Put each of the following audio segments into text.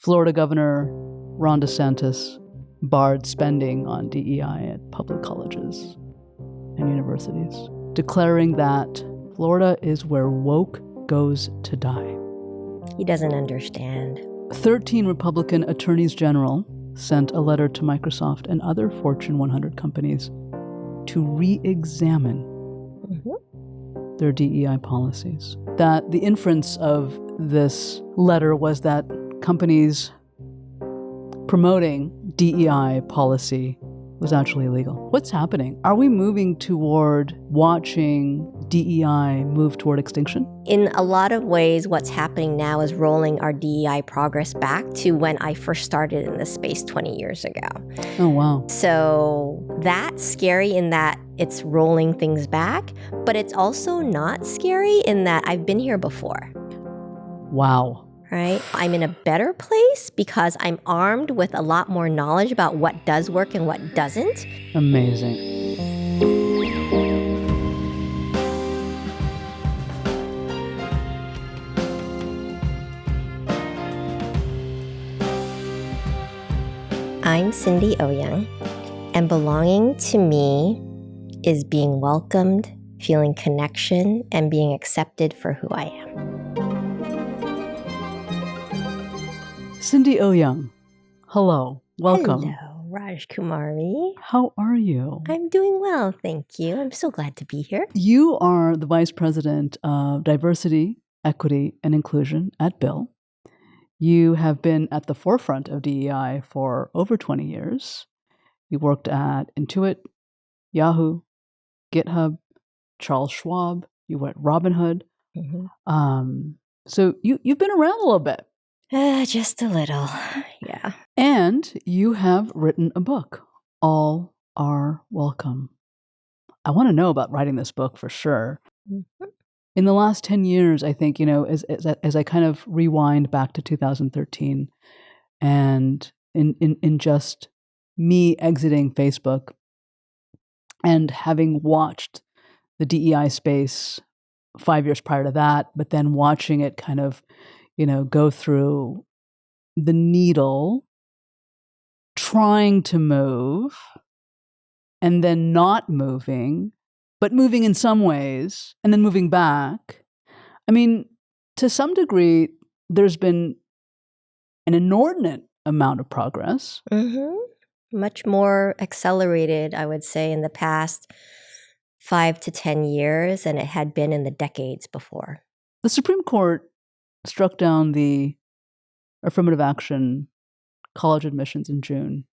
Florida Governor Ron DeSantis barred spending on DEI at public colleges and universities, declaring that Florida is where woke goes to die. He doesn't understand. 13 Republican attorneys general sent a letter to Microsoft and other Fortune 100 companies to re-examine their DEI policies. That the inference of this letter was that companies promoting DEI policy was actually illegal. What's happening? Are we moving toward watching DEI move toward extinction? In a lot of ways, what's happening now is rolling our DEI progress back to when I first started in this space 20 years ago. Oh, wow. So that's scary in that it's rolling things back, but it's also not scary in that I've been here before. Wow. Right? I'm in a better place because I'm armed with a lot more knowledge about what does work and what doesn't. Amazing. I'm Cindy Owyoung, and belonging to me is being welcomed, feeling connection, and being accepted for who I am. Cindy Owyoung, hello, welcome. Hello, Rajkumari. How are you? I'm doing well, thank you. I'm so glad to be here. You are the Vice President of Diversity, Equity, and Inclusion at Bill. You have been at the forefront of DEI for over 20 years. You worked at Intuit, Yahoo, GitHub, Charles Schwab. You were at Robinhood. So you've been around a little bit. Just a little, yeah. And you have written a book, All Are Welcome. I want to know about writing this book for sure. In the last 10 years, I think, as I kind of rewind back to 2013 and in just me exiting Facebook and having watched the DEI space 5 years prior to that, but then watching it kind of go through the needle, trying to move, and then not moving, but moving in some ways, and then moving back. I mean, to some degree, there's been an inordinate amount of progress. Much more accelerated, I would say, in the past 5 to 10 years than it had been in the decades before. The Supreme Court struck down the affirmative action college admissions in June.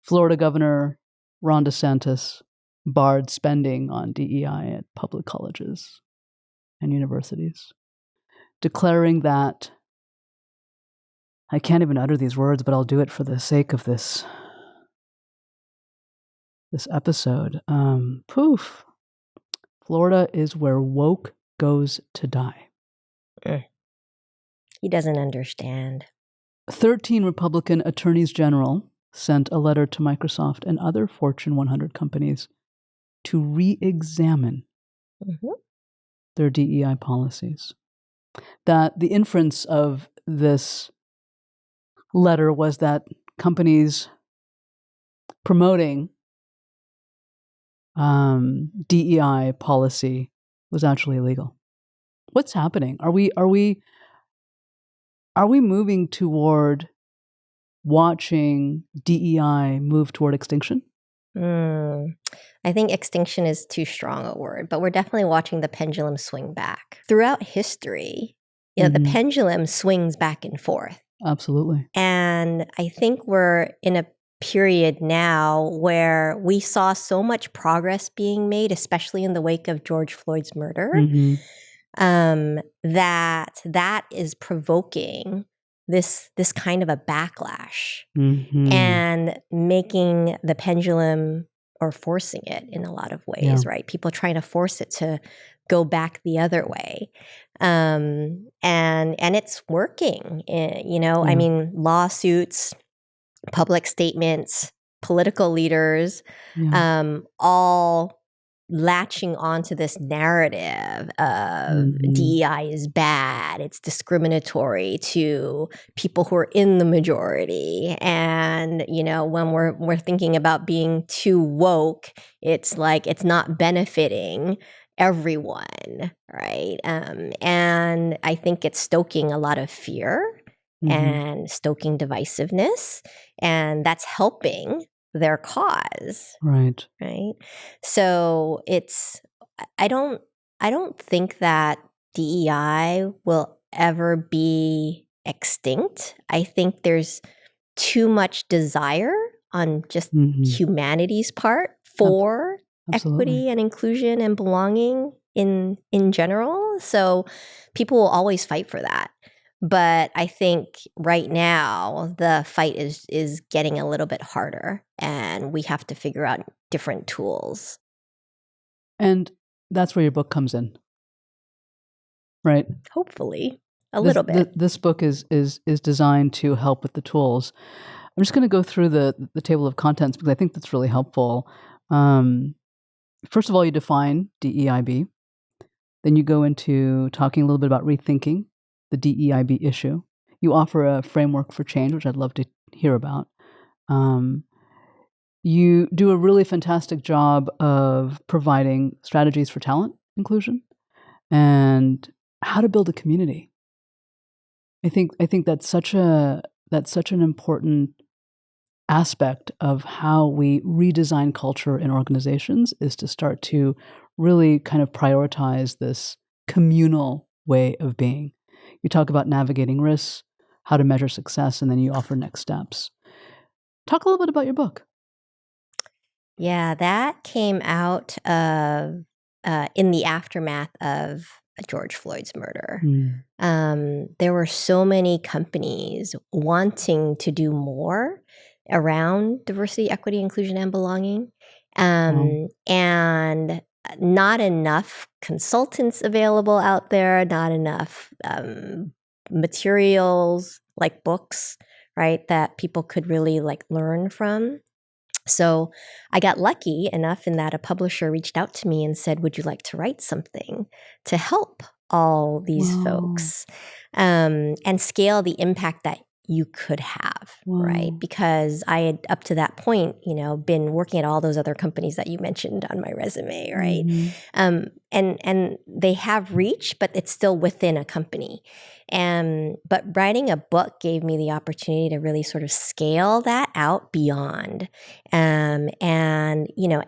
Florida Governor Ron DeSantis barred spending on DEI at public colleges and universities, declaring that, I can't even utter these words, but I'll do it for the sake of this episode. Florida is where woke goes to die. He doesn't understand. 13 Republican attorneys general sent a letter to Microsoft and other Fortune 100 companies to re-examine their DEI policies. That the inference of this letter was that companies promoting DEI policy was actually illegal. What's happening? Are we moving toward watching DEI move toward extinction? I think extinction is too strong a word, but we're definitely watching the pendulum swing back. Throughout history, the pendulum swings back and forth. Absolutely. And I think we're in a period now where we saw so much progress being made, especially in the wake of George Floyd's murder, that is provoking this kind of a backlash and making the pendulum, or forcing it in a lot of ways, right? People trying to force it to go back the other way. And it's working, I mean, lawsuits, public statements, political leaders, all latching onto this narrative of DEI is bad, it's discriminatory to people who are in the majority. And, when we're thinking about being too woke, it's like it's not benefiting everyone, right? And I think it's stoking a lot of fear and stoking divisiveness, and that's helping their cause. Right. So I don't think that DEI will ever be extinct. I think there's too much desire on just humanity's part for equity and inclusion and belonging in general. So people will always fight for that. But I think right now the fight is getting a little bit harder, and we have to figure out different tools. And that's where your book comes in, right? Hopefully, a little bit. This book is designed to help with the tools. I'm just going to go through the table of contents because I think that's really helpful. First of all, you define DEIB. Then you go into talking a little bit about rethinking the DEIB issue. You offer a framework for change, which I'd love to hear about. You do a really fantastic job of providing strategies for talent inclusion and how to build a community. I think that's such an important aspect of how we redesign culture in organizations, is to start to really kind of prioritize this communal way of being. You talk about navigating risks, how to measure success, and then you offer next steps. Talk a little bit about your book. Yeah, that came out of in the aftermath of George Floyd's murder. There were so many companies wanting to do more around diversity, equity, inclusion, and belonging, and not enough consultants available out there, not enough materials like books, right, that people could really learn from. So I got lucky enough in that a publisher reached out to me and said, would you like to write something to help all these folks and scale the impact that you could have, right? Because I had, up to that point, been working at all those other companies that you mentioned on my resume, right? And they have reach, but it's still within a company. But writing a book gave me the opportunity to really sort of scale that out beyond. And,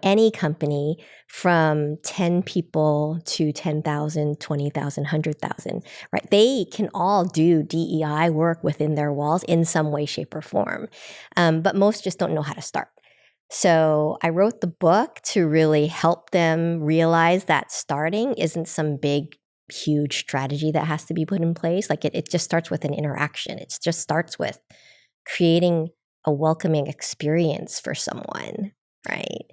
any company from 10 people to 10,000, 20,000, 100,000, right? They can all do DEI work within their walls in some way, shape, or form. But most just don't know how to start. So I wrote the book to really help them realize that starting isn't some big, huge strategy that has to be put in place. It just starts with an interaction. It just starts with creating a welcoming experience for someone, right?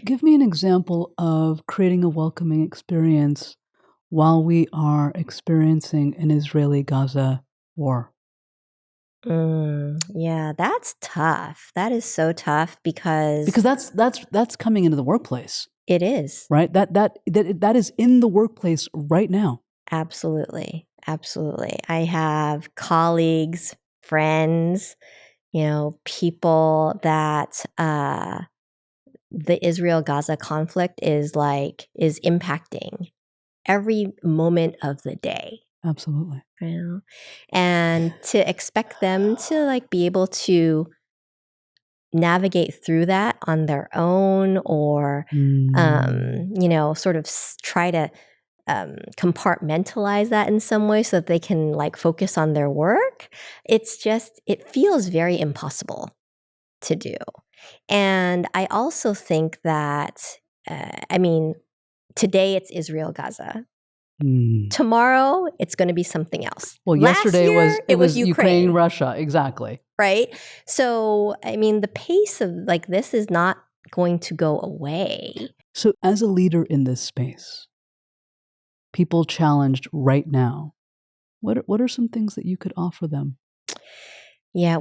Give me an example of creating a welcoming experience while we are experiencing an Israeli-Gaza war. Yeah, that's tough. That is so tough because that's coming into the workplace. It is. Right? That is in the workplace right now. Absolutely. Absolutely. I have colleagues, friends, people that the Israel-Gaza conflict is impacting every moment of the day. Absolutely. And to expect them to be able to navigate through that on their own, or sort of try to compartmentalize that in some way so that they can focus on their work, it feels very impossible to do. And I also think that today it's Israel-Gaza. Tomorrow, it's going to be something else. Well, yesterday it was Ukraine, Russia. Exactly. Right? So, the pace of this is not going to go away. So as a leader in this space, people challenged right now, what are some things that you could offer them? Yeah,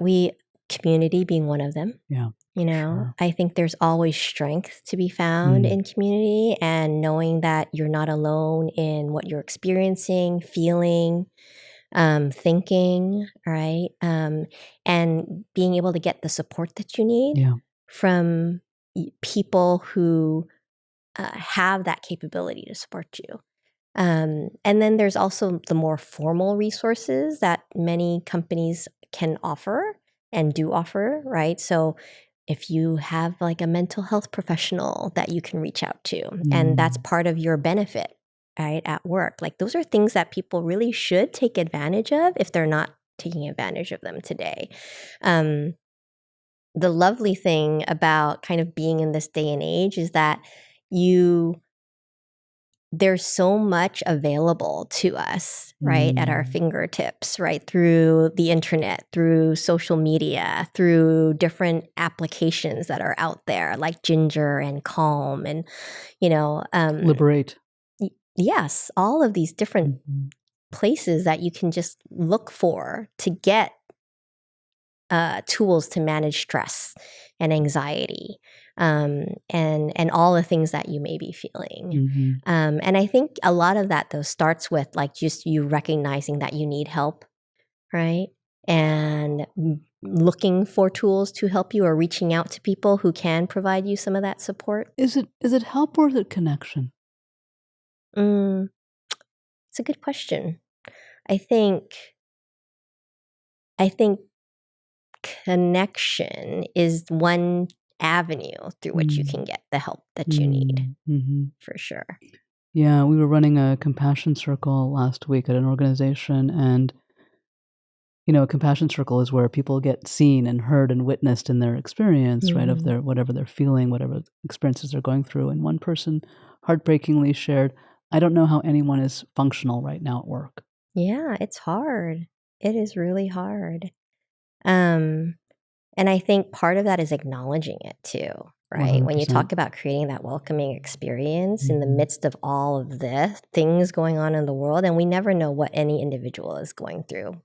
community being one of them. Yeah. You know, Sure. I think there's always strength to be found in community, and knowing that you're not alone in what you're experiencing, feeling, thinking, right? And being able to get the support that you need Yeah. from people who have that capability to support you. And then there's also the more formal resources that many companies can offer and do offer, right? So if you have like a mental health professional that you can reach out to, and that's part of your benefit, right, at work, like those are things that people really should take advantage of if they're not taking advantage of them today. The lovely thing about kind of being in this day and age is that there's so much available to us, right, at our fingertips, right, through the internet, through social media, through different applications that are out there, like Ginger and Calm, and Liberate. Yes, all of these different places that you can just look for to get tools to manage stress and anxiety, and all the things that you may be feeling. And I think a lot of that, though, starts with like just you recognizing that you need help, right? And looking for tools to help you, or reaching out to people who can provide you some of that support. Is it help, or is it connection? It's a good question. I think connection is one avenue through which you can get the help that you need, for sure. Yeah, we were running a compassion circle last week at an organization, and a compassion circle is where people get seen and heard and witnessed in their experience, right, of their whatever they're feeling, whatever experiences they're going through. And one person heartbreakingly shared, "I don't know how anyone is functional right now at work." Yeah, it's hard. It is really hard. And I think part of that is acknowledging it too, right? 100%. When you talk about creating that welcoming experience in the midst of all of the things going on in the world, and we never know what any individual is going through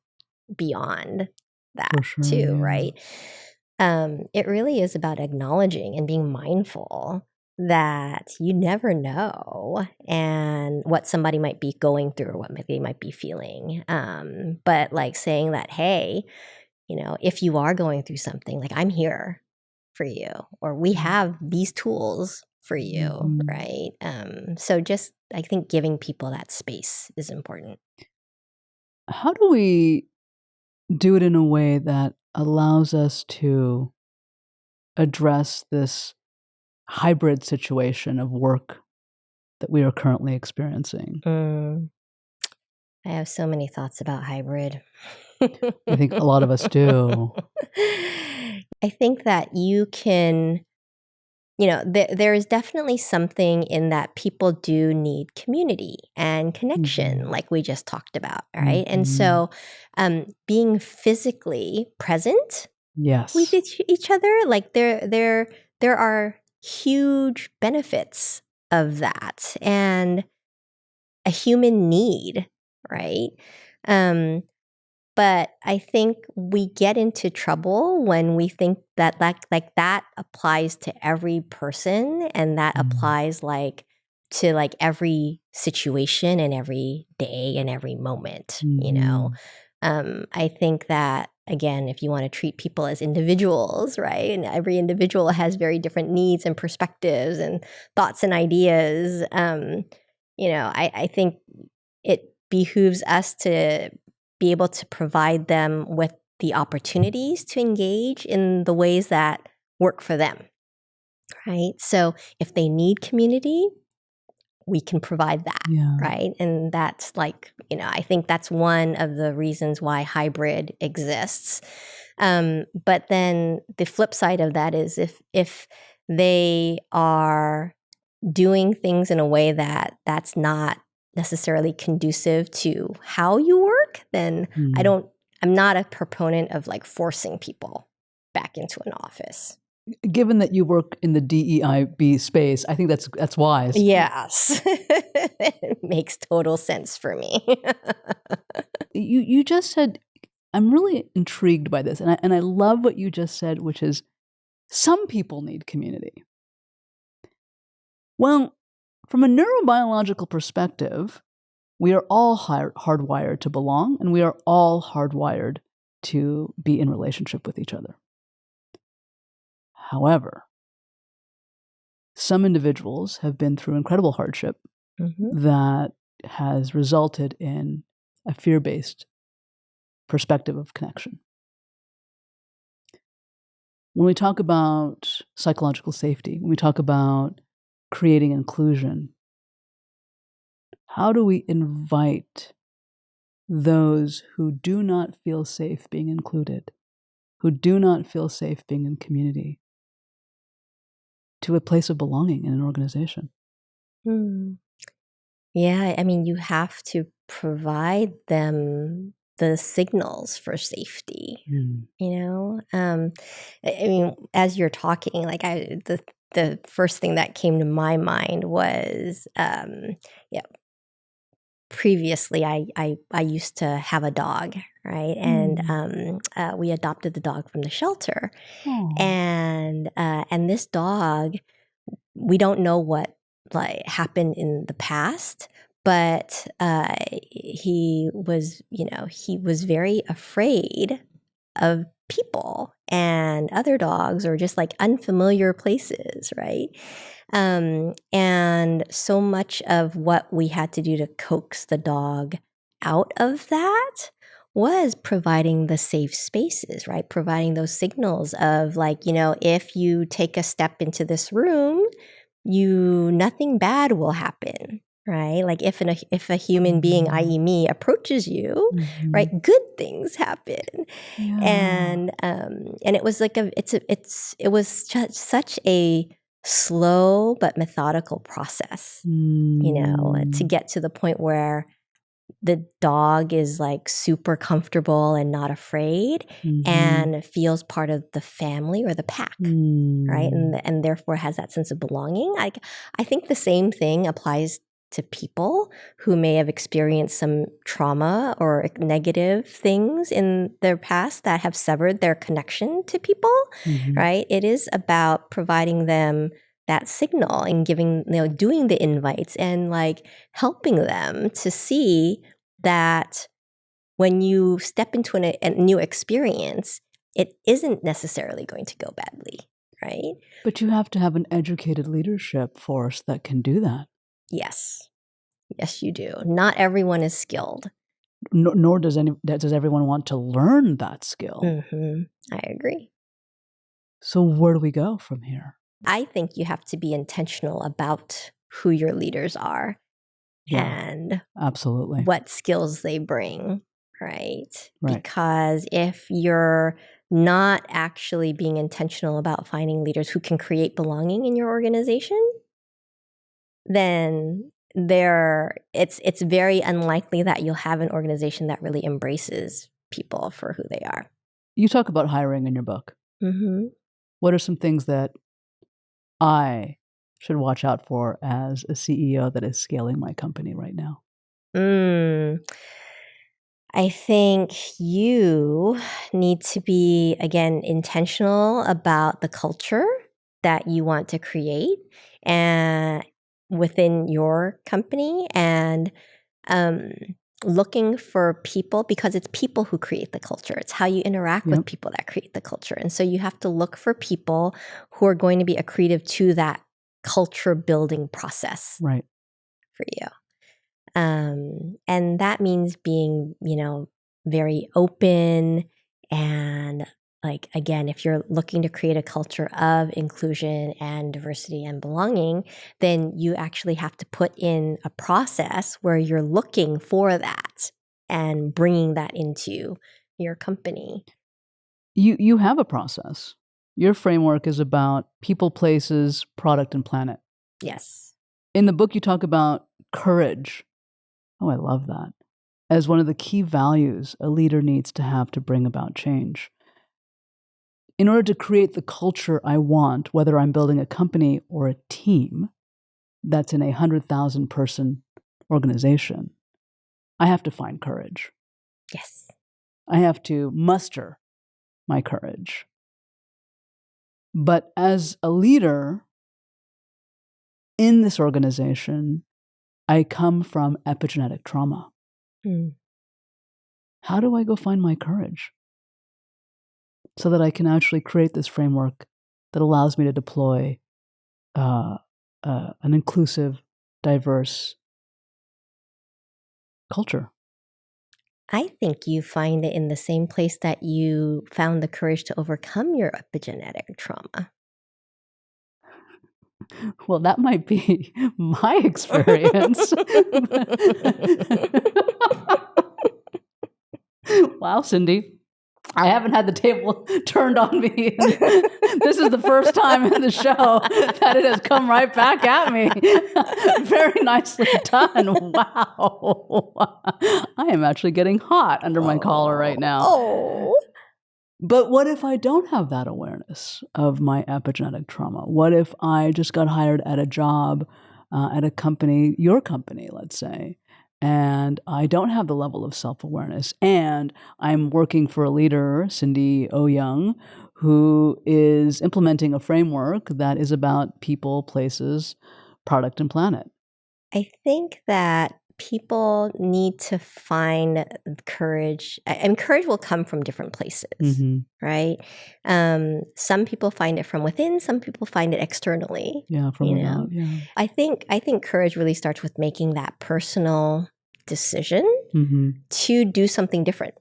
beyond that too, right? It really is about acknowledging and being mindful that you never know and what somebody might be going through or what they might be feeling. But like saying that, hey, if you are going through something, like I'm here for you, or we have these tools for you, right? So just, I think giving people that space is important. How do we do it in a way that allows us to address this hybrid situation of work that we are currently experiencing? I have so many thoughts about hybrid. I think a lot of us do. I think that you can, there is definitely something in that people do need community and connection, like we just talked about, right? And so being physically present with each other, like there are huge benefits of that, and a human need, right? But I think we get into trouble when we think that like that applies to every person, and that applies to every situation and every day and every moment, I think that, again, if you want to treat people as individuals, right? And every individual has very different needs and perspectives and thoughts and ideas. I think it behooves us to be able to provide them with the opportunities to engage in the ways that work for them, right? So if they need community, we can provide that, right? And that's I think that's one of the reasons why hybrid exists. But then the flip side of that is if they are doing things in a way that's not necessarily conducive to how you work, then I'm not a proponent of forcing people back into an office. Given that you work in the DEI space, I think that's wise. Yes. It makes total sense for me. You just said, I'm really intrigued by this, and I love what you just said, which is Some people need community. Well, from a neurobiological perspective, we are all hardwired to belong, and we are all hardwired to be in relationship with each other. However, some individuals have been through incredible hardship that has resulted in a fear-based perspective of connection. When we talk about psychological safety, when we talk about creating inclusion, how do we invite those who do not feel safe being included, who do not feel safe being in community, to a place of belonging in an organization? Yeah, I mean, you have to provide them the signals for safety. You know, I mean, as you're talking, like the first thing that came to my mind was, previously I used to have a dog, right? And we adopted the dog from the shelter. And this dog, we don't know what like happened in the past, but he was very afraid of people and other dogs, or just like unfamiliar places, right? And so much of what we had to do to coax the dog out of that was providing the safe spaces, right? Providing those signals of like, if you take a step into this room, nothing bad will happen, right? Like if a human being, i.e. me, approaches you, right, good things happen. And it was like it was just such a slow but methodical process, to get to the point where the dog is like super comfortable and not afraid and feels part of the family or the pack, right? And therefore has that sense of belonging. I think the same thing applies to people who may have experienced some trauma or negative things in their past that have severed their connection to people, right? It is about providing them that signal and doing the invites and like helping them to see that when you step into a new experience, it isn't necessarily going to go badly, right? But you have to have an educated leadership force that can do that. Yes. Yes, you do. Not everyone is skilled. Nor does everyone want to learn that skill. I agree. So where do we go from here? I think you have to be intentional about who your leaders are and absolutely what skills they bring, right? Because if you're not actually being intentional about finding leaders who can create belonging in your organization, then it's very unlikely that you'll have an organization that really embraces people for who they are. You talk about hiring in your book. What are some things that I should watch out for as a CEO that is scaling my company right now? I think you need to be, again, intentional about the culture that you want to create and within your company, and looking for people, because it's people who create the culture. It's how you interact with people that create the culture. And so you have to look for people who are going to be accretive to that culture building process for you. And that means being, very open, and like, again, if you're looking to create a culture of inclusion and diversity and belonging, then you actually have to put in a process where you're looking for that and bringing that into your company. You have a process. Your framework is about people, places, product, and planet. Yes. In the book, you talk about courage. Oh, I love that. As one of the key values a leader needs to have to bring about change. In order to create the culture I want, whether I'm building a company or a team that's in a 100,000 person organization, I have to find courage. Yes. I have to muster my courage. But as a leader in this organization, I come from epigenetic trauma. How do I go find my courage so that I can actually create this framework that allows me to deploy an inclusive, diverse culture? I think you find it in the same place that you found the courage to overcome your epigenetic trauma. Well, that might be my experience. Wow, Cindy. I haven't had the table turned on me. This is the first time in the show that it has come right back at me. Very nicely done. Wow. I am actually getting hot under my collar right now. Oh. But what if I don't have that awareness of my epigenetic trauma? What if I just got hired at a job at a company, your company, let's say, and I don't have the level of self-awareness, and I'm working for a leader, Cindy Owyoung, who is implementing a framework that is about people, places, product, and planet? I think that people need to find courage, and courage will come from different places, right? Some people find it from within, some people find it externally. Yeah, from without. Yeah. I think courage really starts with making that personal decision to do something different.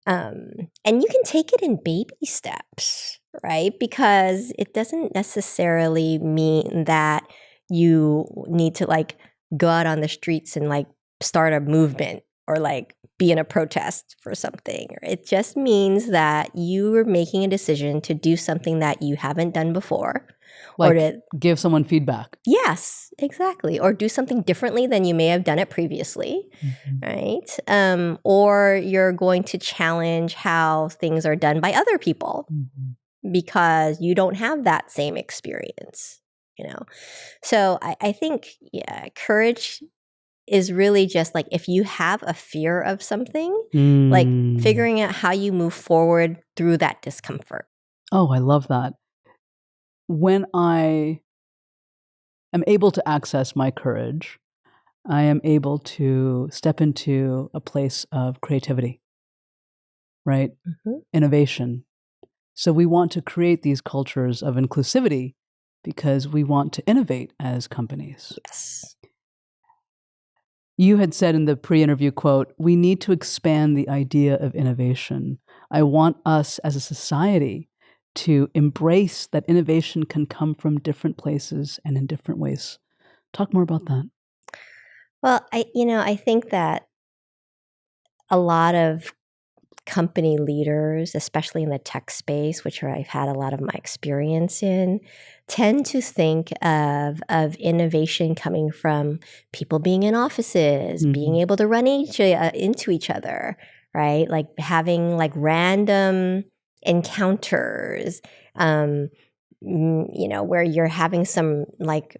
And you can take it in baby steps, right? Because it doesn't necessarily mean that you need to like go out on the streets and like start a movement or like be in a protest for something. It just means that you are making a decision to do something that you haven't done before. Like, or to give someone feedback. Yes, exactly. Or do something differently than you may have done it previously, right? Or you're going to challenge how things are done by other people because you don't have that same experience, So I think, courage is really just like if you have a fear of something, like figuring out how you move forward through that discomfort. Oh, I love that. When I am able to access my courage, I am able to step into a place of creativity, right? Innovation. So we want to create these cultures of inclusivity because we want to innovate as companies. Yes. You had said in the pre-interview quote, we need to expand the idea of innovation. I want us as a society to embrace that innovation can come from different places and in different ways. Talk more about that. Well, I think that a lot of company leaders, especially in the tech space, which I've had a lot of my experience in, tend to think of innovation coming from people being in offices, being able to run into each other, right? Like having like random encounters, where you're having some like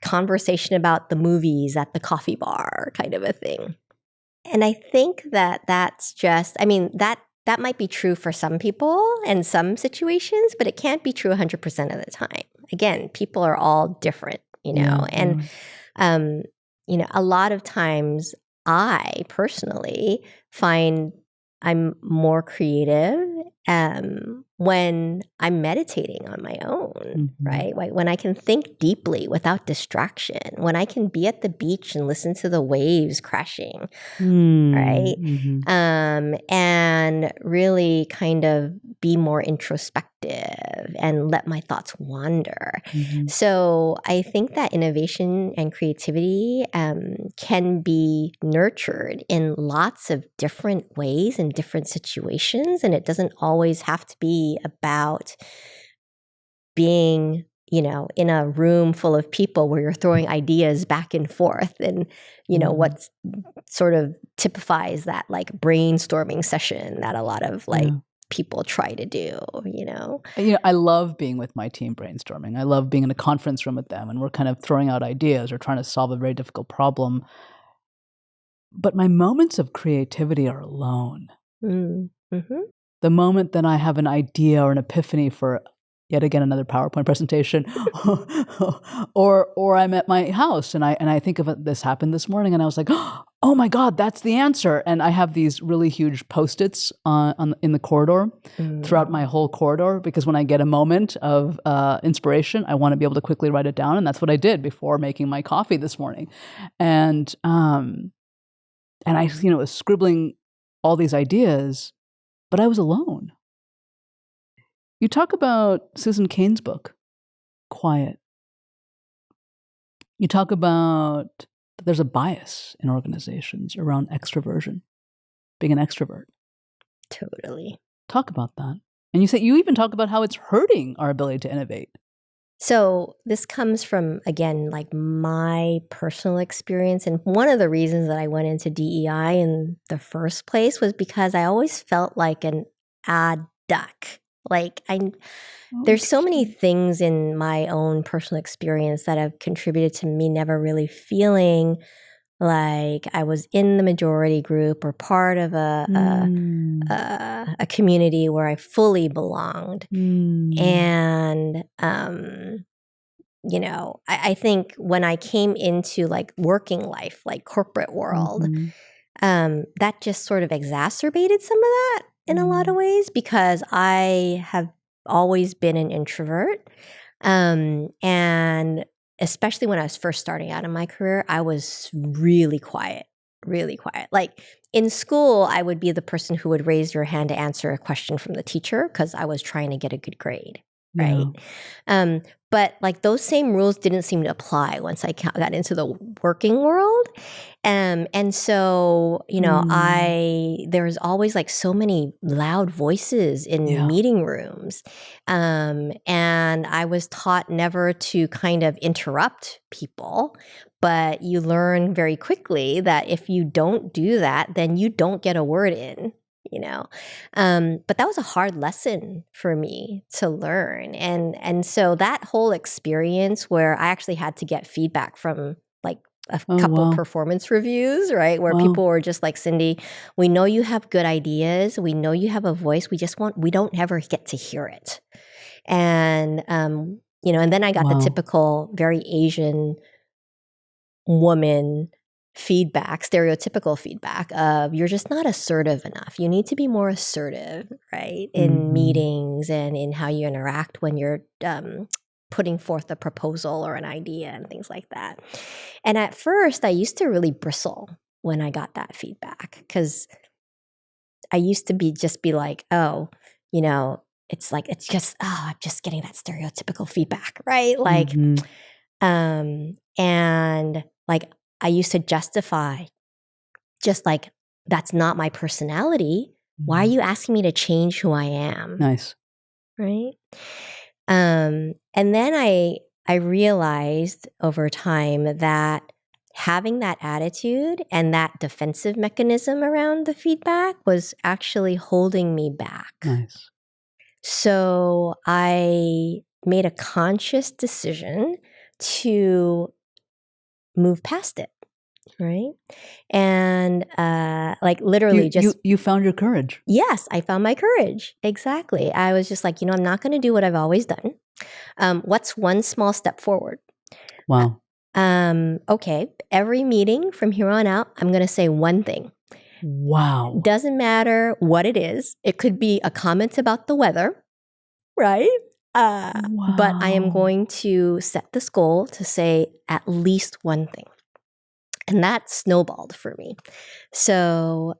conversation about the movies at the coffee bar kind of a thing. And I think that that's just, that might be true for some people and some situations, but it can't be true 100% of the time. Again, people are all different, and, a lot of times I personally find I'm more creative when I'm meditating on my own, right? When I can think deeply without distraction, when I can be at the beach and listen to the waves crashing, right? And really kind of be more introspective and let my thoughts wander. So I think that innovation and creativity can be nurtured in lots of different ways in different situations, and it doesn't always have to be about being, in a room full of people where you're throwing ideas back and forth and, what sort of typifies that like brainstorming session that a lot of like people try to do, I love being with my team brainstorming. I love being in a conference room with them and we're kind of throwing out ideas or trying to solve a very difficult problem. But my moments of creativity are alone. The moment that I have an idea or an epiphany for yet again another PowerPoint presentation, or I'm at my house and I think of it, this happened this morning, and I was like, oh my God, that's the answer. And I have these really huge Post-its in the corridor throughout my whole corridor, because when I get a moment of inspiration, I want to be able to quickly write it down, and that's what I did before making my coffee this morning, and I was scribbling all these ideas, but I was alone. You talk about Susan Cain's book, Quiet. You talk about that there's a bias in organizations around extroversion, being an extrovert. Totally. Talk about that. And you even talk about how it's hurting our ability to innovate. So this comes from, again, like my personal experience. And one of the reasons that I went into DEI in the first place was because I always felt like an odd duck. Like there's so many things in my own personal experience that have contributed to me never really feeling like I was in the majority group or part of a community where I fully belonged. And, I think when I came into like working life, like corporate world, that just sort of exacerbated some of that in a lot of ways, because I have always been an introvert. And especially when I was first starting out in my career, I was really quiet. Like in school, I would be the person who would raise your hand to answer a question from the teacher because I was trying to get a good grade. Right. But like those same rules didn't seem to apply once I got into the working world. And so, there's always like so many loud voices in meeting rooms. And I was taught never to kind of interrupt people, but you learn very quickly that if you don't do that, then you don't get a word in. But that was a hard lesson for me to learn. And so that whole experience where I actually had to get feedback from like a couple performance reviews, right? Where people were just like, Cindy, we know you have good ideas. We know you have a voice. We don't ever get to hear it. And, and then I got the typical very Asian woman feedback, stereotypical feedback of you're just not assertive enough. You need to be more assertive, right? In meetings and in how you interact when you're putting forth a proposal or an idea and things like that. And at first, I used to really bristle when I got that feedback, because I used to be like, I'm just getting that stereotypical feedback, right? Like, and like, I used to justify just like, that's not my personality. Why are you asking me to change who I am? Nice. Right. And then I realized over time that having that attitude and that defensive mechanism around the feedback was actually holding me back. Nice. So I made a conscious decision to move past it, right? And like literally you found your courage. Yes, I found my courage. Exactly. I was just like, I'm not going to do what I've always done. What's one small step forward? Wow. Okay. Every meeting from here on out, I'm going to say one thing. Wow. Doesn't matter what it is. It could be a comment about the weather, right? But I am going to set this goal to say at least one thing. And that snowballed for me. So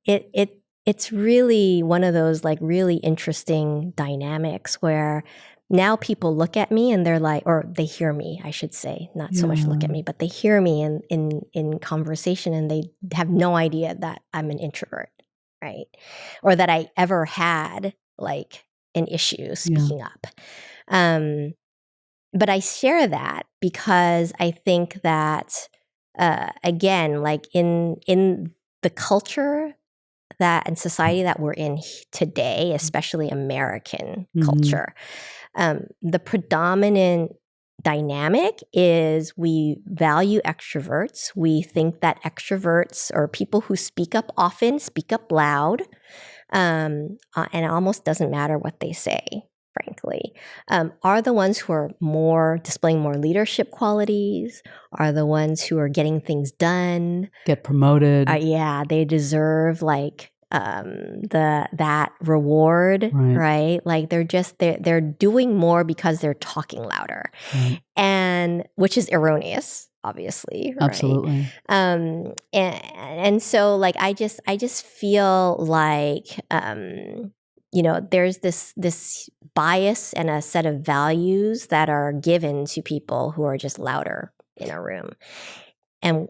it's really one of those like really interesting dynamics where now people look at me and they're like, or they hear me, I should say, not so much look at me, but they hear me in conversation, and they have no idea that I'm an introvert, right? Or that I ever had like an issue speaking up. But I share that because I think that, again, like in the culture that and society that we're in today, especially American culture, the predominant dynamic is we value extroverts. We think that extroverts or people who speak up often speak up loud, and it almost doesn't matter what they say. frankly, are the ones who are displaying more leadership qualities, are the ones who are getting things done, get promoted. Yeah, they deserve like that reward, right? Like they're doing more because they're talking louder, and which is erroneous, obviously, right? Absolutely. And so like I just feel like there's this bias and a set of values that are given to people who are just louder in a room, and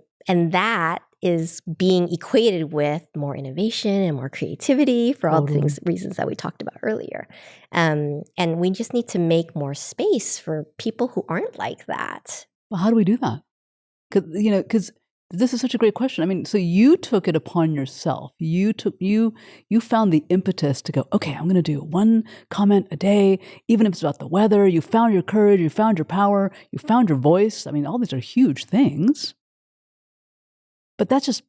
that is being equated with more innovation and more creativity for all the reasons that we talked about earlier. And we just need to make more space for people who aren't like that. Well, how do we do that? Because this is such a great question. I mean, so you took it upon yourself. You found the impetus to go, okay, I'm going to do one comment a day, even if it's about the weather. You found your courage, you found your power, you found your voice. I mean, all these are huge things. But that's just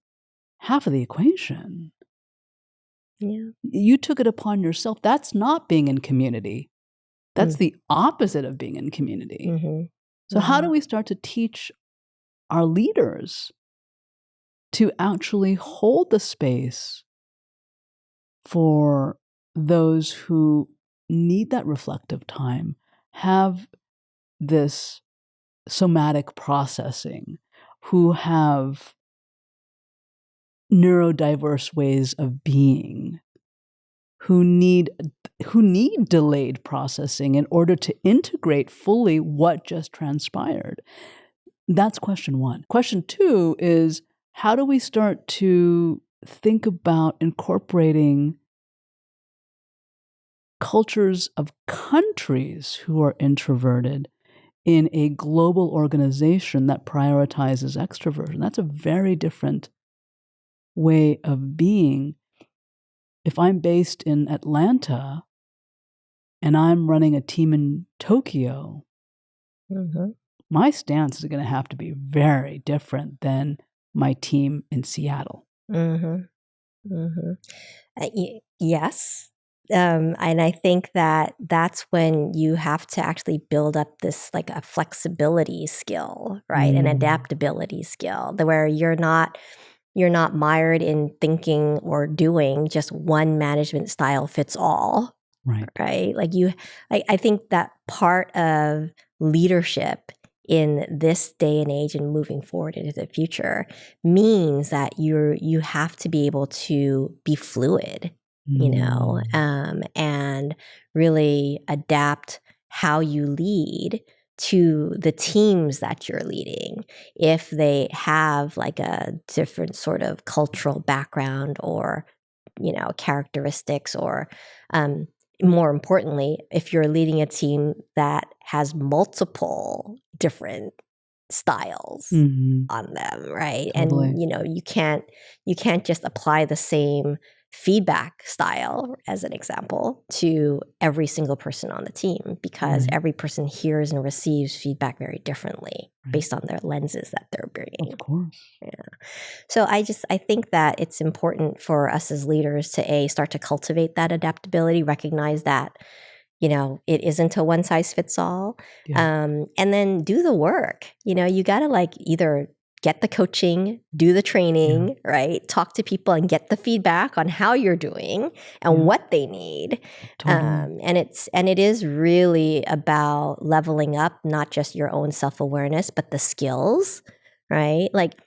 half of the equation. Yeah. You took it upon yourself. That's not being in community. That's the opposite of being in community. Mm-hmm. So how do we start to teach our leaders to actually hold the space for those who need that reflective time, have this somatic processing, who have neurodiverse ways of being, who need delayed processing in order to integrate fully what just transpired? That's question one. Question two is, how do we start to think about incorporating cultures of countries who are introverted in a global organization that prioritizes extroversion? That's a very different way of being. If I'm based in Atlanta and I'm running a team in Tokyo, my stance is going to have to be very different than my team in Seattle. Yes. And I think that's when you have to actually build up this like a flexibility skill, right? An adaptability skill, where you're not mired in thinking or doing just one management style fits all. Right? Like I think that part of leadership in this day and age and moving forward into the future means that you have to be able to be fluid, and really adapt how you lead to the teams that you're leading, if they have like a different sort of cultural background or characteristics, or more importantly, if you're leading a team that has multiple different styles on them, right? Totally. And you can't just apply the same feedback style, as an example, to every single person on the team, because every person hears and receives feedback very differently based on their lenses that they're bringing. Of course. Yeah. So I think that it's important for us as leaders to start to cultivate that adaptability, recognize that it isn't a one size fits all, and then do the work. You got to like either get the coaching, do the training, right? Talk to people and get the feedback on how you're doing and what they need. Totally. And it is really about leveling up, not just your own self-awareness, but the skills, right? Like,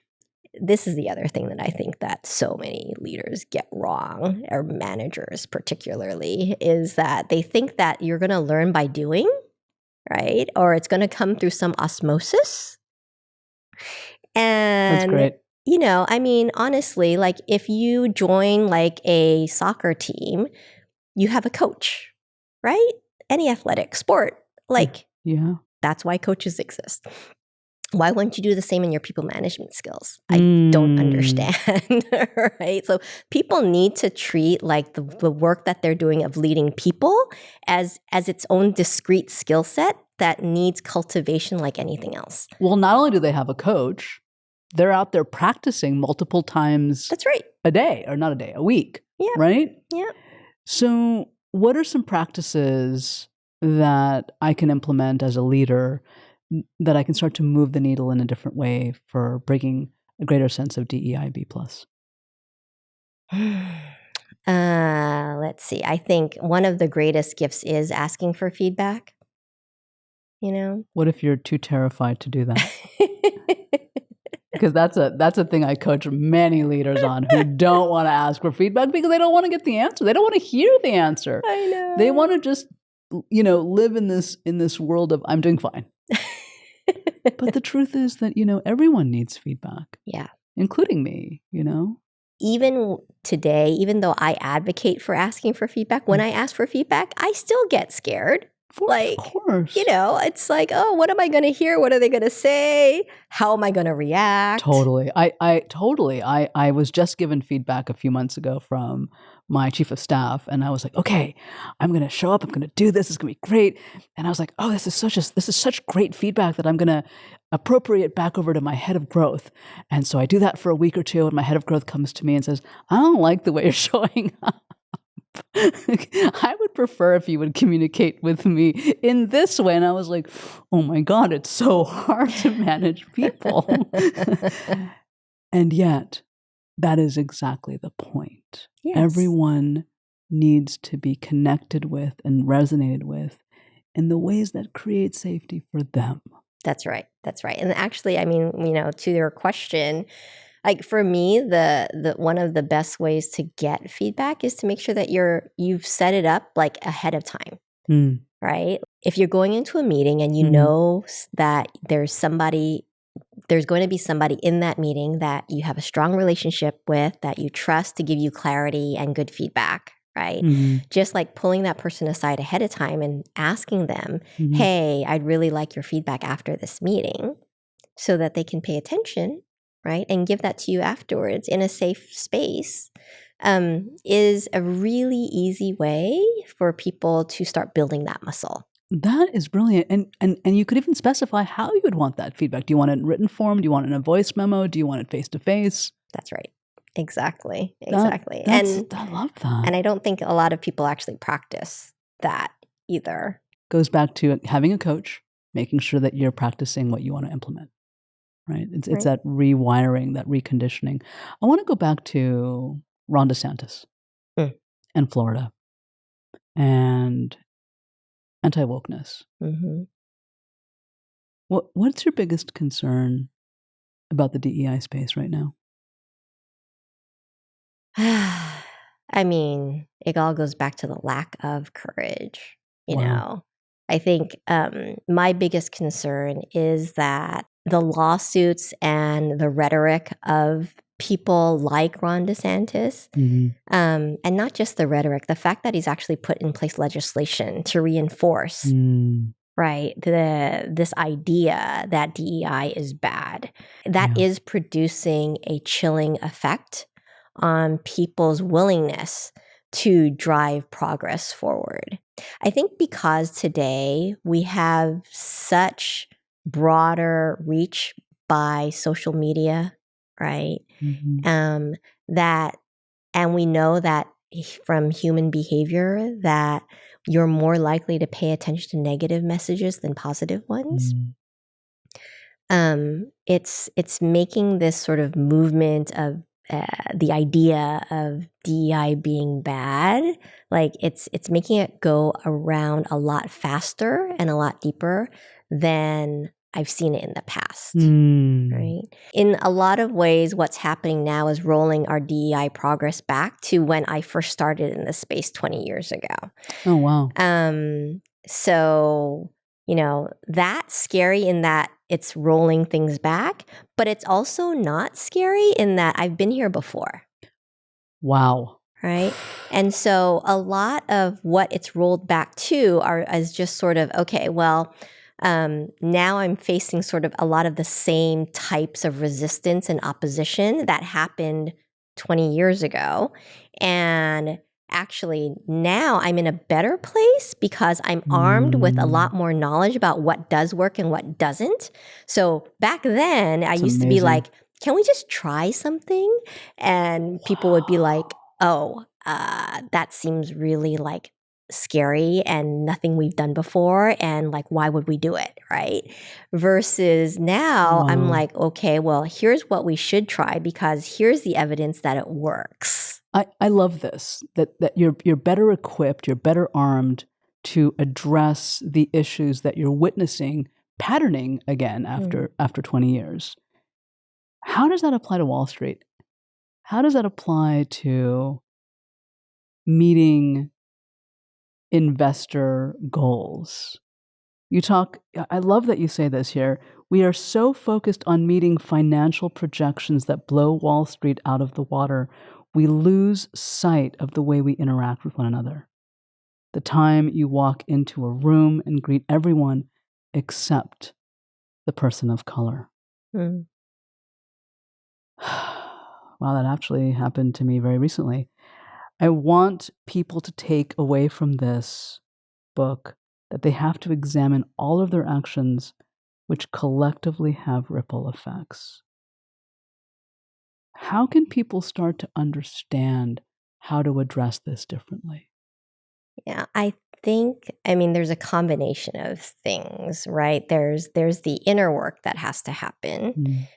this is the other thing that I think that so many leaders get wrong, or managers particularly, is that they think that you're going to learn by doing, right? Or it's going to come through some osmosis. And, that's great. I mean, honestly, like if you join like a soccer team, you have a coach, right? Any athletic sport, like that's why coaches exist. Why wouldn't you do the same in your people management skills? I don't understand, right? So people need to treat like the work that they're doing of leading people as its own discrete skill set that needs cultivation like anything else. Well, not only do they have a coach, they're out there practicing multiple times. That's right. A day, or not a day, a week. Yeah. Right? Yeah. So what are some practices that I can implement as a leader that I can start to move the needle in a different way for bringing a greater sense of DEI B+? Let's see. I think one of the greatest gifts is asking for feedback. What if you're too terrified to do that? Because that's a thing I coach many leaders on who don't want to ask for feedback because they don't want to get the answer. They don't want to hear the answer. I know. They want to just, live in this world of I'm doing fine. But the truth is that, everyone needs feedback. Yeah. Including me, Even today, even though I advocate for asking for feedback, when I ask for feedback, I still get scared. Of course. It's like, oh, what am I going to hear? What are they going to say? How am I going to react? Totally. I was just given feedback a few months ago from my chief of staff, and I was like, okay, I'm going to show up. I'm going to do this. It's going to be great. And I was like, oh, this is such great feedback that I'm going to appropriate back over to my head of growth. And so I do that for a week or two, and my head of growth comes to me and says, I don't like the way you're showing up. I would prefer if you would communicate with me in this way. And I was like, oh my God, it's so hard to manage people. And yet, that is exactly the point. Yes. Everyone needs to be connected with and resonated with in the ways that create safety for them. That's right. And actually, to your question, like for me, the one of the best ways to get feedback is to make sure that you've set it up like ahead of time, right? If you're going into a meeting and you know that there's going to be somebody in that meeting that you have a strong relationship with, that you trust to give you clarity and good feedback, right? Just like pulling that person aside ahead of time and asking them, hey, I'd really like your feedback after this meeting, so that they can pay attention, right? And give that to you afterwards in a safe space, is a really easy way for people to start building that muscle. That is brilliant. And you could even specify how you would want that feedback. Do you want it in written form? Do you want it in a voice memo? Do you want it face-to-face? That's right. Exactly. I love that. And I don't think a lot of people actually practice that either. Goes back to having a coach, making sure that you're practicing what you want to implement. Right? It's that rewiring, that reconditioning. I want to go back to Ron DeSantis and Florida and anti-wokeness. What's your biggest concern about the DEI space right now? It all goes back to the lack of courage, you know. I think my biggest concern is that the lawsuits and the rhetoric of people like Ron DeSantis, and not just the rhetoric, the fact that he's actually put in place legislation to reinforce, right, this idea that DEI is bad, that is producing a chilling effect on people's willingness to drive progress forward. I think because today we have such broader reach by social media, right? And we know that from human behavior that you're more likely to pay attention to negative messages than positive ones. It's making this sort of movement of the idea of DEI being bad, like it's making it go around a lot faster and a lot deeper than I've seen it in the past, right? In a lot of ways, what's happening now is rolling our DEI progress back to when I first started in this space 20 years ago. Oh, wow. So, that's scary in that it's rolling things back, but it's also not scary in that I've been here before. Wow. Right? And so a lot of what it's rolled back to is just sort of, okay, well, now I'm facing sort of a lot of the same types of resistance and opposition that happened 20 years ago. And actually now I'm in a better place because I'm armed with a lot more knowledge about what does work and what doesn't. So back then I used to be like, can we just try something? And people would be like, oh, that seems really like scary and nothing we've done before, and like, why would we do it, right? Versus now I'm like, okay, well, here's what we should try because here's the evidence that it works. I love this, that you're better equipped, you're better armed to address the issues that you're witnessing patterning again after 20 years. How does that apply to Wall Street? How does that apply to meeting investor goals? I love that you say this here. We are so focused on meeting financial projections that blow Wall Street out of the water, we lose sight of the way we interact with one another. The time you walk into a room and greet everyone except the person of color. Wow, that actually happened to me very recently. I want people to take away from this book that they have to examine all of their actions, which collectively have ripple effects. How can people start to understand how to address this differently? Yeah, I mean, there's a combination of things, right? There's the inner work that has to happen,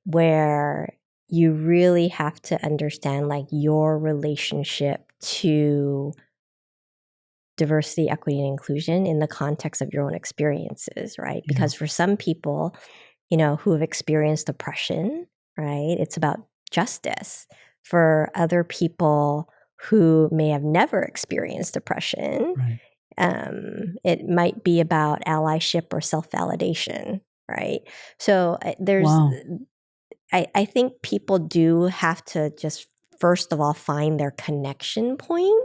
where you really have to understand like your relationship to diversity, equity, and inclusion in the context of your own experiences, right? Yeah. Because for some people, who have experienced oppression, right, it's about justice. For other people who may have never experienced oppression, right, it might be about allyship or self-validation, right? So there's, I think people do have to just first of all find their connection point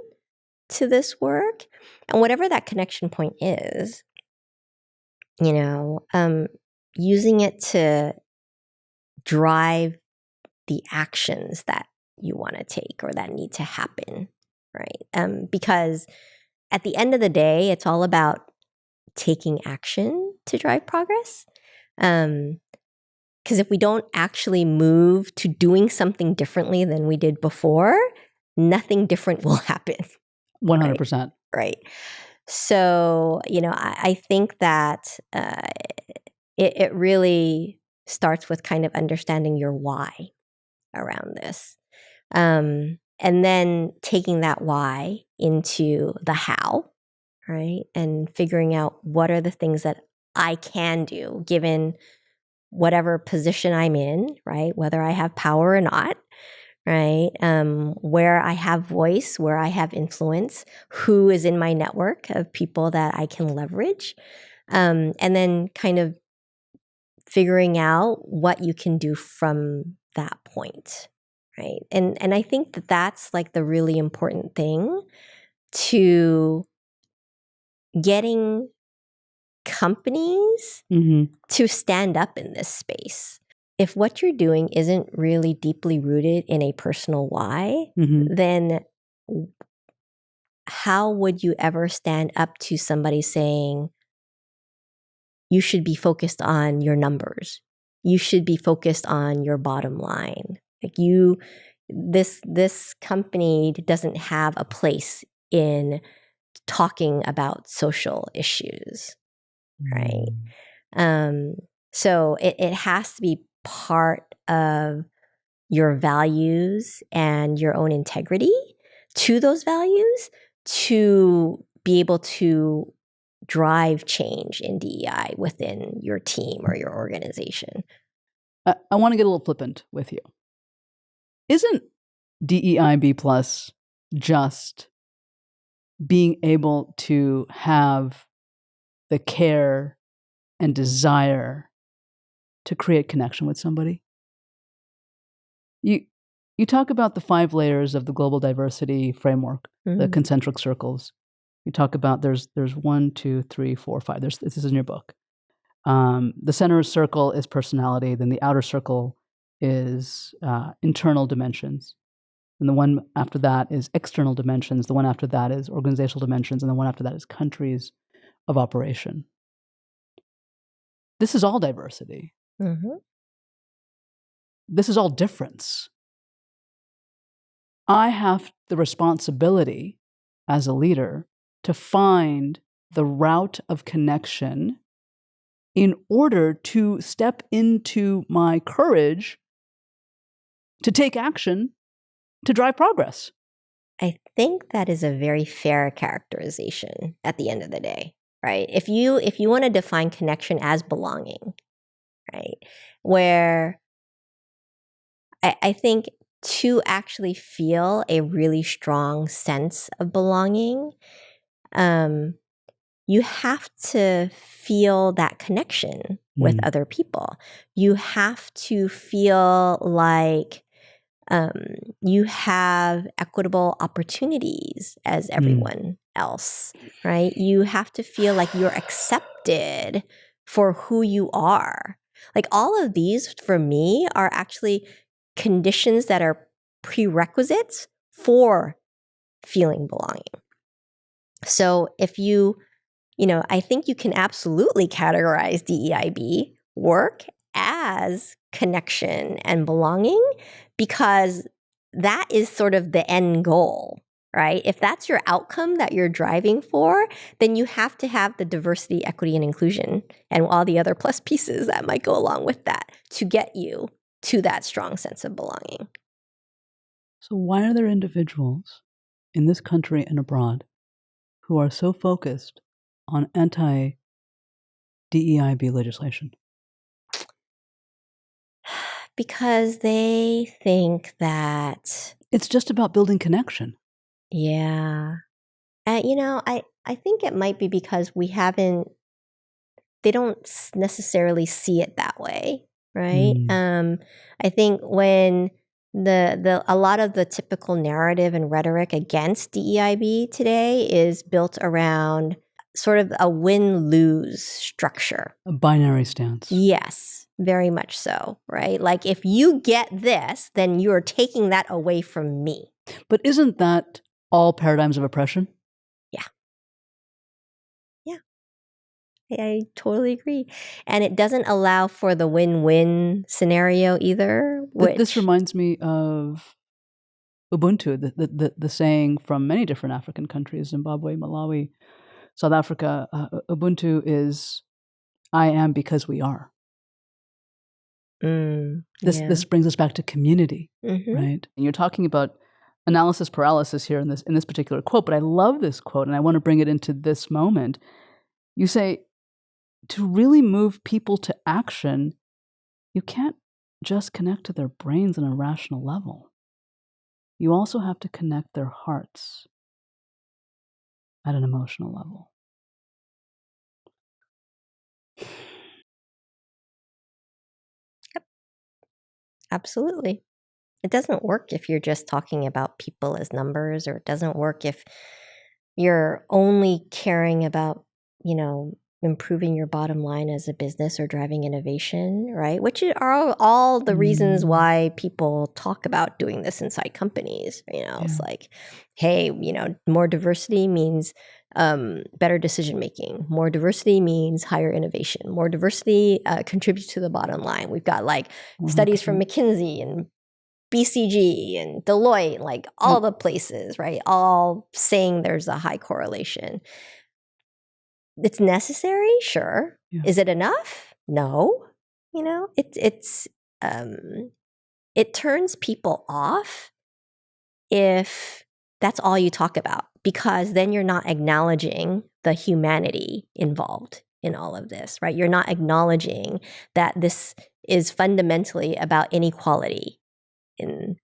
to this work, and whatever that connection point is, using it to drive the actions that you want to take or that need to happen, right? Because at the end of the day, it's all about taking action to drive progress. Because if we don't actually move to doing something differently than we did before, nothing different will happen. 100%. Right. So, I think that it really starts with kind of understanding your why around this. And then taking that why into the how, right? And figuring out what are the things that I can do given whatever position I'm in, right? Whether I have power or not, right? Where I have voice, where I have influence, who is in my network of people that I can leverage, and then kind of figuring out what you can do from that point, right? And I think that that's like the really important thing to getting companies to stand up in this space. If what you're doing isn't really deeply rooted in a personal why, then how would you ever stand up to somebody saying, you should be focused on your numbers. You should be focused on your bottom line. Like this company doesn't have a place in talking about social issues, right? So it has to be part of your values and your own integrity to those values to be able to drive change in DEI within your team or your organization. I want to get a little flippant with you. Isn't DEI B+ just being able to have the care and desire to create connection with somebody? You talk about the 5 layers of the global diversity framework, the concentric circles. You talk about there's 1, 2, 3, 4, 5. This is in your book. The center circle is personality. Then the outer circle is internal dimensions. And the one after that is external dimensions. The one after that is organizational dimensions. And the one after that is countries of operation. This is all diversity. This is all difference. I have the responsibility as a leader to find the route of connection in order to step into my courage to take action to drive progress. I think that is a very fair characterization at the end of the day, right? If you want to define connection as belonging, right? Where I think to actually feel a really strong sense of belonging, you have to feel that connection with other people. You have to feel like you have equitable opportunities as everyone else, right? You have to feel like you're accepted for who you are. Like all of these for me are actually conditions that are prerequisites for feeling belonging. So if I think you can absolutely categorize DEIB work as connection and belonging, because that is sort of the end goal, right? If that's your outcome that you're driving for, then you have to have the diversity, equity, and inclusion and all the other plus pieces that might go along with that to get you to that strong sense of belonging. So why are there individuals in this country and abroad who are so focused on anti-DEIB legislation? Because they think that it's just about building connection. Yeah. I think it might be because they don't necessarily see it that way, right? I think when a lot of the typical narrative and rhetoric against DEIB today is built around sort of a win-lose structure. A binary stance. Yes, very much so, right? Like if you get this, then you're taking that away from me. But isn't that all paradigms of oppression? Yeah. I totally agree. And it doesn't allow for the win-win scenario either. This reminds me of Ubuntu, the saying from many different African countries, Zimbabwe, Malawi, South Africa. Ubuntu is, I am because we are. This brings us back to community, right? And you're talking about analysis paralysis here in this particular quote, but I love this quote and I want to bring it into this moment. You say, to really move people to action, you can't just connect to their brains on a rational level. You also have to connect their hearts at an emotional level. Yep. Absolutely. It doesn't work if you're just talking about people as numbers, or it doesn't work if you're only caring about, improving your bottom line as a business or driving innovation, right? Which are all the reasons why people talk about doing this inside companies. It's like, hey, more diversity means better decision making. More diversity means higher innovation. More diversity contributes to the bottom line. We've got like studies from McKinsey and BCG and Deloitte, like all the places, right? All saying there's a high correlation. It's necessary, sure. Yeah. Is it enough? No. It turns people off if that's all you talk about, because then you're not acknowledging the humanity involved in all of this, right? You're not acknowledging that this is fundamentally about inequality in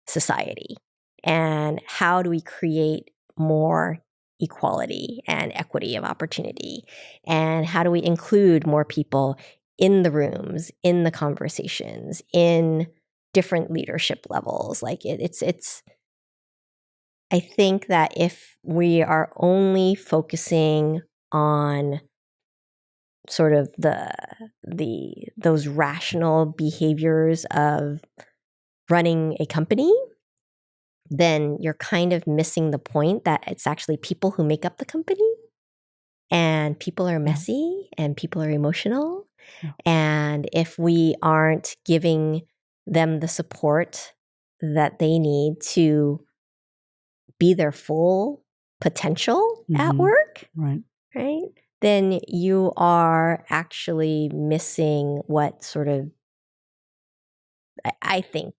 society, and how do we create more equality and equity of opportunity, and how do we include more people in the rooms, in the conversations, in different leadership levels. Like it's I think that if we are only focusing on sort of those rational behaviors of running a company, then you're kind of missing the point that it's actually people who make up the company, and people are messy and people are emotional. And if we aren't giving them the support that they need to be their full potential at work, right, then you are actually missing what sort of, I think,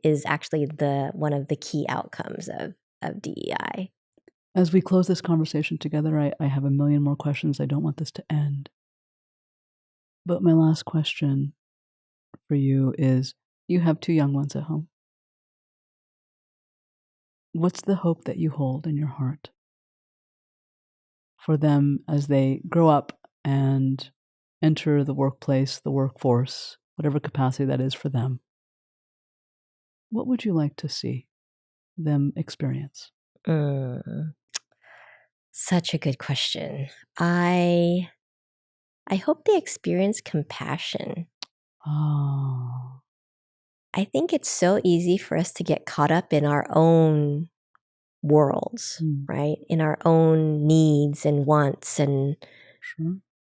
is actually one of the key outcomes of DEI. As we close this conversation together, I have a million more questions. I don't want this to end. But my last question for you is, you have 2 young ones at home. What's the hope that you hold in your heart for them as they grow up and enter the workplace, the workforce, whatever capacity that is for them? What would you like to see them experience? Such a good question. I hope they experience compassion. Oh. I think it's so easy for us to get caught up in our own worlds, right? In our own needs and wants, and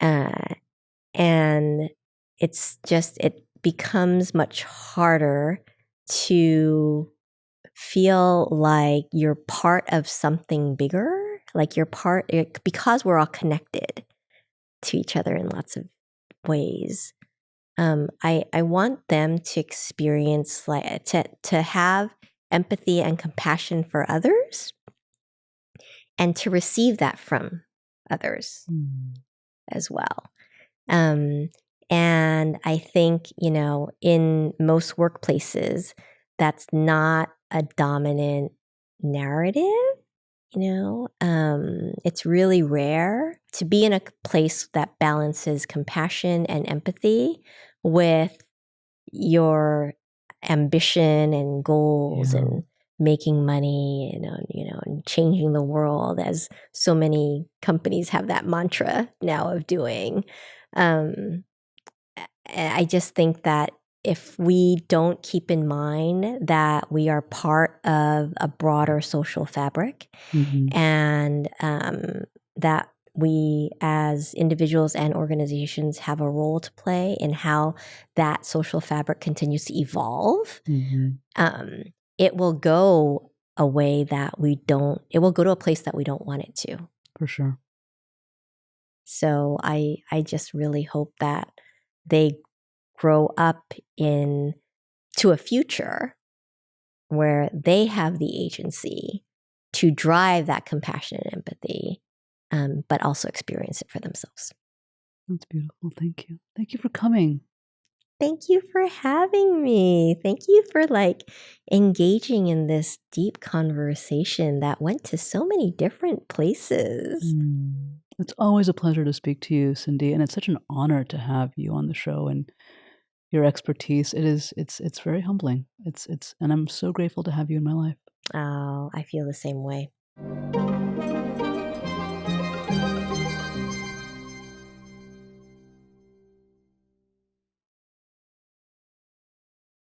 and it's just, it becomes much harder to feel like you're part of something bigger, like you're part, because we're all connected to each other in lots of ways. I want them to experience, like, to have empathy and compassion for others, and to receive that from others as well. And I think, in most workplaces, that's not a dominant narrative. It's really rare to be in a place that balances compassion and empathy with your ambition and goals and making money, and changing the world, as so many companies have that mantra now of doing. I just think that if we don't keep in mind that we are part of a broader social fabric, and that we as individuals and organizations have a role to play in how that social fabric continues to evolve, it will go a way that it will go to a place that we don't want it to. For sure. So I just really hope that they grow up to a future where they have the agency to drive that compassion and empathy, but also experience it for themselves. That's beautiful. Thank you. Thank you for coming. Thank you for having me. Thank you for engaging in this deep conversation that went to so many different places. It's always a pleasure to speak to you, Cindy, and it's such an honor to have you on the show and your expertise. It's very humbling. And I'm so grateful to have you in my life. Oh, I feel the same way.